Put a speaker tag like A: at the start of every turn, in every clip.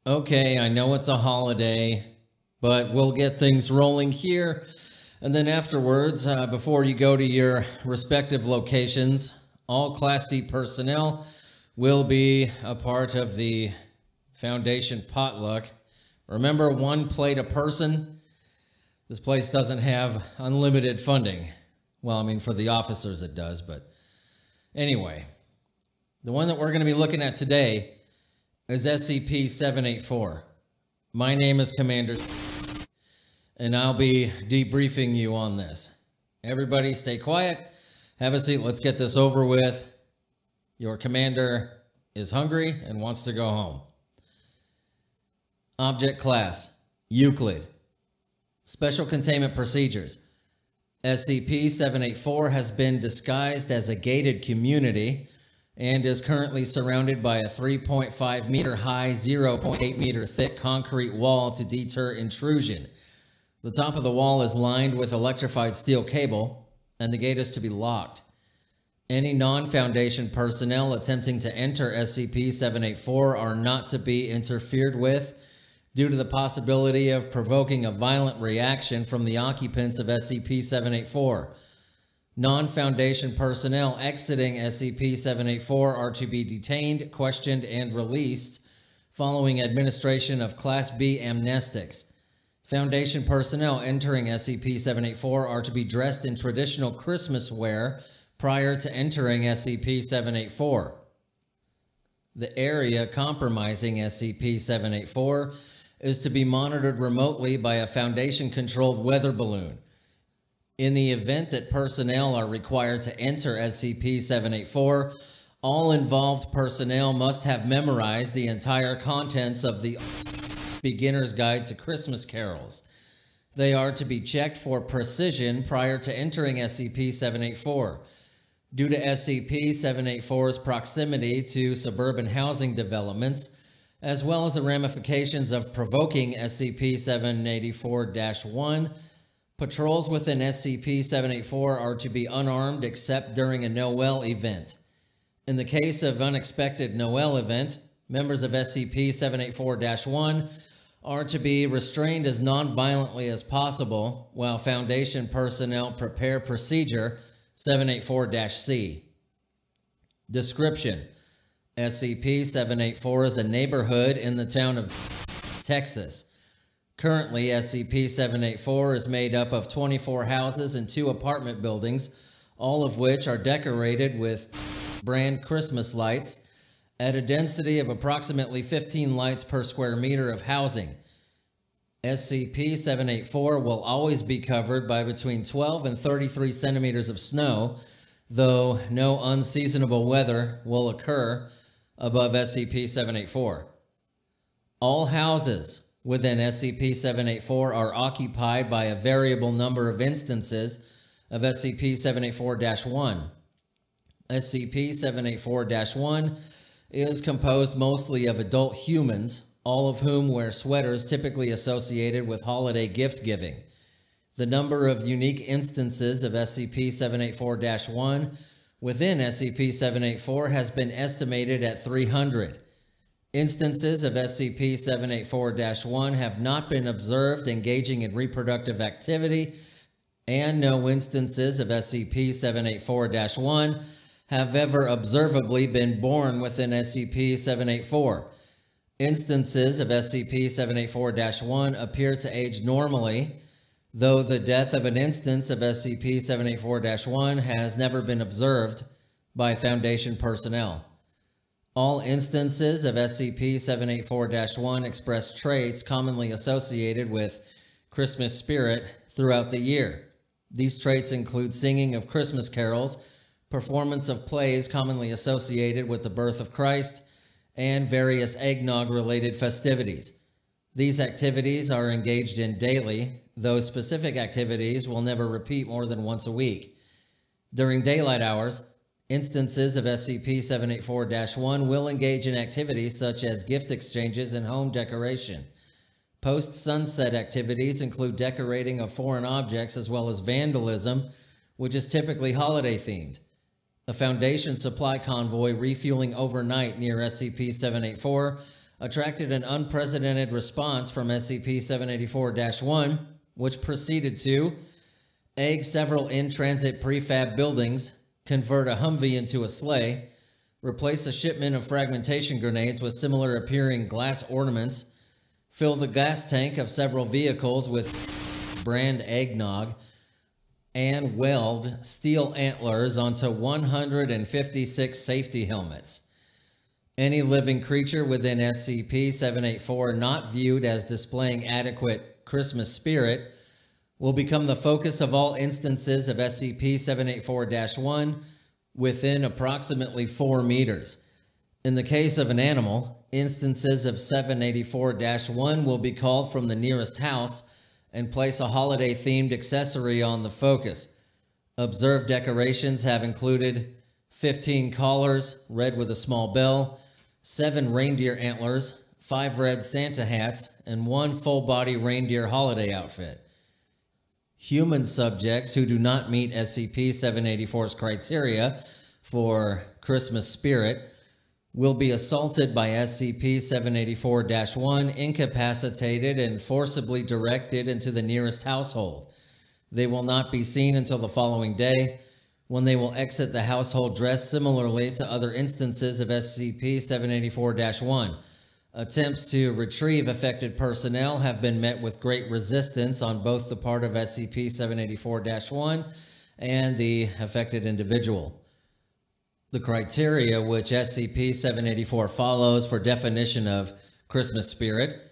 A: Okay, I know it's a holiday, but we'll get things rolling here. And then afterwards, before you go to your respective locations, all Class D personnel will be a part of the Foundation potluck. Remember, 1 plate a person. This place doesn't have unlimited funding. Well, I mean, for the officers it does, but anyway. The one that we're going to be looking at today is SCP-784. My name is Commander, and I'll be debriefing you on this. Everybody stay quiet, have a seat, let's get this over with. Your commander is hungry and wants to go home. Object Class, Euclid. Special Containment Procedures. SCP-784 has been disguised as a gated community and is currently surrounded by a 3.5 meter high, 0.8 meter thick concrete wall to deter intrusion. The top of the wall is lined with electrified steel cable, and the gate is to be locked. Any non-Foundation personnel attempting to enter SCP-784 are not to be interfered with due to the possibility of provoking a violent reaction from the occupants of SCP-784. Non-Foundation personnel exiting SCP-784 are to be detained, questioned, and released following administration of Class B amnestics. Foundation personnel entering SCP-784 are to be dressed in traditional Christmas wear prior to entering SCP-784. The area compromising SCP-784 is to be monitored remotely by a Foundation-controlled weather balloon. In the event that personnel are required to enter SCP-784, all involved personnel must have memorized the entire contents of the Beginner's Guide to Christmas Carols. They are to be checked for precision prior to entering SCP-784. Due to SCP-784's proximity to suburban housing developments, as well as the ramifications of provoking SCP-784-1, patrols within SCP-784 are to be unarmed except during a Noel event. In the case of unexpected Noel event, members of SCP-784-1 are to be restrained as non-violently as possible while Foundation personnel prepare procedure 784-C. Description: SCP-784 is a neighborhood in the town of Texas. Currently, SCP-784 is made up of 24 houses and 2 apartment buildings, all of which are decorated with brand Christmas lights at a density of approximately 15 lights per square meter of housing. SCP-784 will always be covered by between 12 and 33 centimeters of snow, though no unseasonable weather will occur above SCP-784. All houses within SCP-784 are occupied by a variable number of instances of SCP-784-1. SCP-784-1 is composed mostly of adult humans, all of whom wear sweaters typically associated with holiday gift-giving. The number of unique instances of SCP-784-1 within SCP-784 has been estimated at 300. Instances of SCP-784-1 have not been observed engaging in reproductive activity, and no instances of SCP-784-1 have ever observably been born within SCP-784. Instances of SCP-784-1 appear to age normally, though the death of an instance of SCP-784-1 has never been observed by Foundation personnel. All instances of SCP-784-1 express traits commonly associated with Christmas spirit throughout the year. These traits include singing of Christmas carols, performance of plays commonly associated with the birth of Christ, and various eggnog-related festivities. These activities are engaged in daily, though specific activities will never repeat more than once a week. During daylight hours, instances of SCP-784-1 will engage in activities such as gift exchanges and home decoration. Post-sunset activities include decorating of foreign objects as well as vandalism, which is typically holiday-themed. A Foundation supply convoy refueling overnight near SCP-784 attracted an unprecedented response from SCP-784-1, which proceeded to egg several in-transit prefab buildings, convert a Humvee into a sleigh, replace a shipment of fragmentation grenades with similar appearing glass ornaments, fill the gas tank of several vehicles with brand eggnog, and weld steel antlers onto 156 safety helmets. Any living creature within SCP-784 not viewed as displaying adequate Christmas spirit will become the focus of all instances of SCP-784-1 within approximately 4 meters. In the case of an animal, instances of 784-1 will be called from the nearest house and place a holiday-themed accessory on the focus. Observed decorations have included 15 collars, red with a small bell, 7 reindeer antlers, 5 red Santa hats, and 1 full-body reindeer holiday outfit. Human subjects who do not meet SCP-784's criteria for Christmas spirit will be assaulted by SCP-784-1, incapacitated, and forcibly directed into the nearest household. They will not be seen until the following day, when they will exit the household dressed similarly to other instances of SCP-784-1. Attempts to retrieve affected personnel have been met with great resistance on both the part of SCP-784-1 and the affected individual. The criteria which SCP-784 follows for definition of Christmas spirit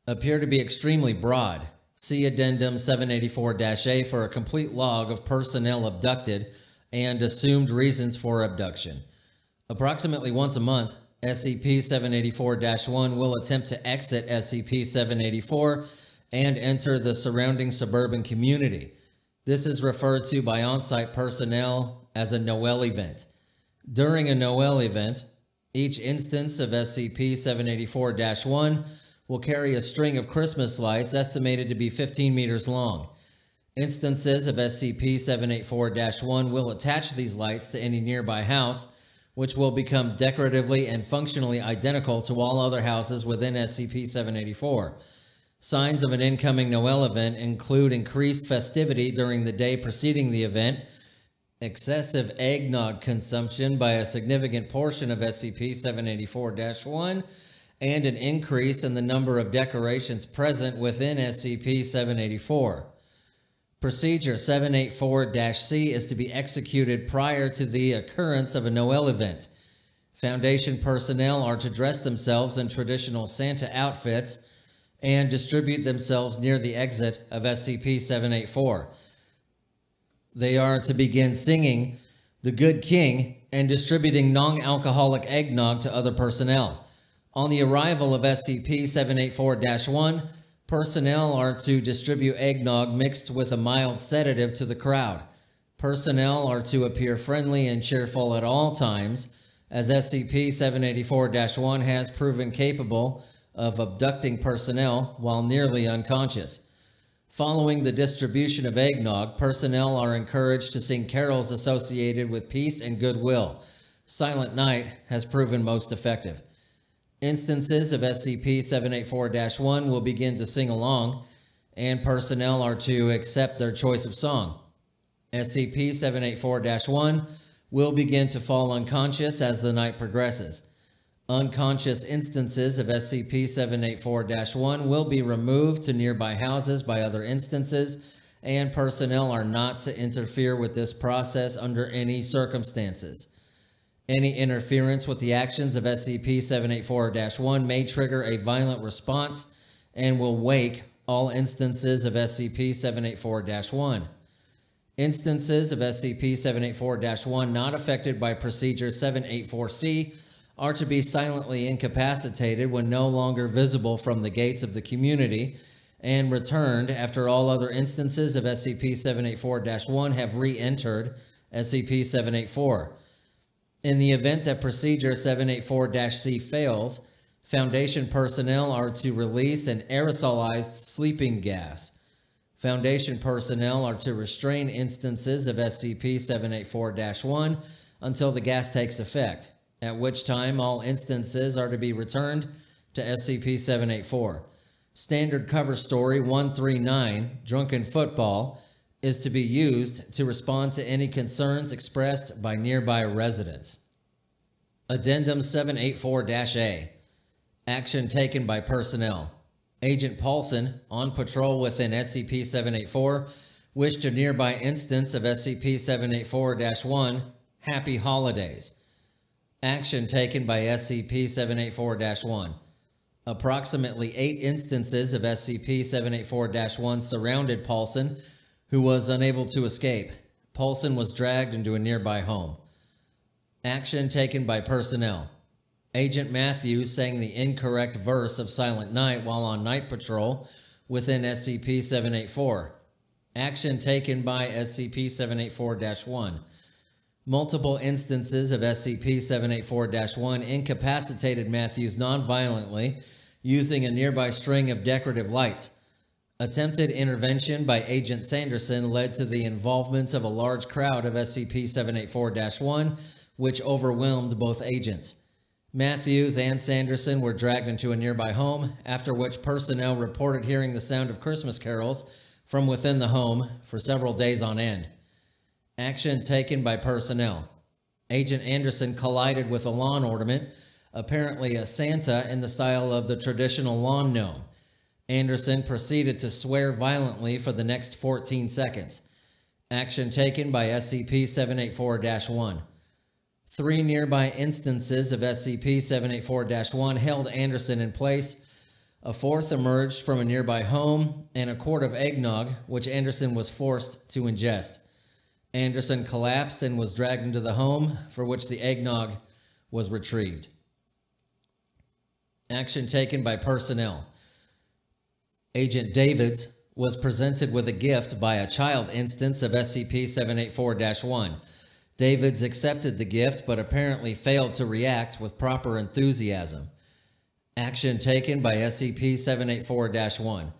A: appear to be extremely broad. See Addendum 784-A for a complete log of personnel abducted and assumed reasons for abduction. Approximately once a month, SCP-784-1 will attempt to exit SCP-784 and enter the surrounding suburban community. This is referred to by on-site personnel as a Noel event. During a Noel event, each instance of SCP-784-1 will carry a string of Christmas lights estimated to be 15 meters long. Instances of SCP-784-1 will attach these lights to any nearby house, which will become decoratively and functionally identical to all other houses within SCP-784. Signs of an incoming Noel event include increased festivity during the day preceding the event, excessive eggnog consumption by a significant portion of SCP-784-1, and an increase in the number of decorations present within SCP-784. Procedure 784-C is to be executed prior to the occurrence of a Noel event. Foundation personnel are to dress themselves in traditional Santa outfits and distribute themselves near the exit of SCP-784. They are to begin singing The Good King and distributing non-alcoholic eggnog to other personnel. On the arrival of SCP-784-1, personnel are to distribute eggnog mixed with a mild sedative to the crowd. Personnel are to appear friendly and cheerful at all times, as SCP-784-1 has proven capable of abducting personnel while nearly unconscious. Following the distribution of eggnog, personnel are encouraged to sing carols associated with peace and goodwill. Silent Night has proven most effective. Instances of SCP-784-1 will begin to sing along, and personnel are to accept their choice of song. SCP-784-1 will begin to fall unconscious as the night progresses. Unconscious instances of SCP-784-1 will be removed to nearby houses by other instances, and personnel are not to interfere with this process under any circumstances. Any interference with the actions of SCP-784-1 may trigger a violent response and will wake all instances of SCP-784-1. Instances of SCP-784-1 not affected by Procedure 784-C are to be silently incapacitated when no longer visible from the gates of the community and returned after all other instances of SCP-784-1 have re-entered SCP-784. In the event that Procedure 784-C fails, Foundation personnel are to release an aerosolized sleeping gas. Foundation personnel are to restrain instances of SCP-784-1 until the gas takes effect, at which time all instances are to be returned to SCP-784. Standard cover story 139, Drunken Football, is to be used to respond to any concerns expressed by nearby residents. Addendum 784-A. Action taken by personnel. Agent Paulson, on patrol within SCP-784, wished a nearby instance of SCP-784-1 happy holidays. Action taken by SCP-784-1. Approximately 8 instances of SCP-784-1 surrounded Paulson, who was unable to escape. Paulson was dragged into a nearby home. Action taken by personnel. Agent Matthews sang the incorrect verse of Silent Night while on night patrol within SCP-784. Action taken by SCP-784-1. Multiple instances of SCP-784-1 incapacitated Matthews nonviolently using a nearby string of decorative lights. Attempted intervention by Agent Sanderson led to the involvement of a large crowd of SCP-784-1, which overwhelmed both agents. Matthews and Sanderson were dragged into a nearby home, after which personnel reported hearing the sound of Christmas carols from within the home for several days on end. Action taken by personnel. Agent Anderson collided with a lawn ornament, apparently a Santa in the style of the traditional lawn gnome. Anderson proceeded to swear violently for the next 14 seconds. Action taken by SCP-784-1. 3 nearby instances of SCP-784-1 held Anderson in place. A 4th emerged from a nearby home, and a quart of eggnog, which Anderson was forced to ingest. Anderson collapsed and was dragged into the home, for which the eggnog was retrieved. Action taken by personnel. Agent Davids was presented with a gift by a child instance of SCP-784-1. Davids accepted the gift, but apparently failed to react with proper enthusiasm. Action taken by SCP-784-1.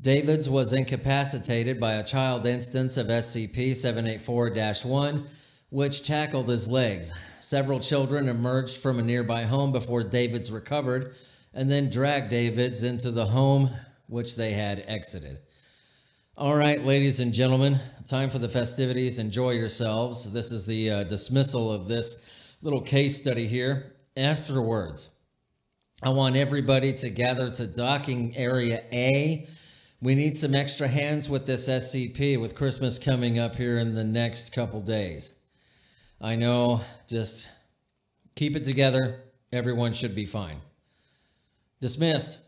A: Davids was incapacitated by a child instance of SCP-784-1, which tackled his legs. Several children emerged from a nearby home before Davids recovered, and then dragged Davids into the home which they had exited. All right, ladies and gentlemen, time for the festivities. Enjoy yourselves. This is the dismissal of this little case study here. Afterwards, I want everybody to gather to docking area A. We need some extra hands with this SCP with Christmas coming up here in the next couple days. I know, just keep it together. Everyone should be fine. Dismissed.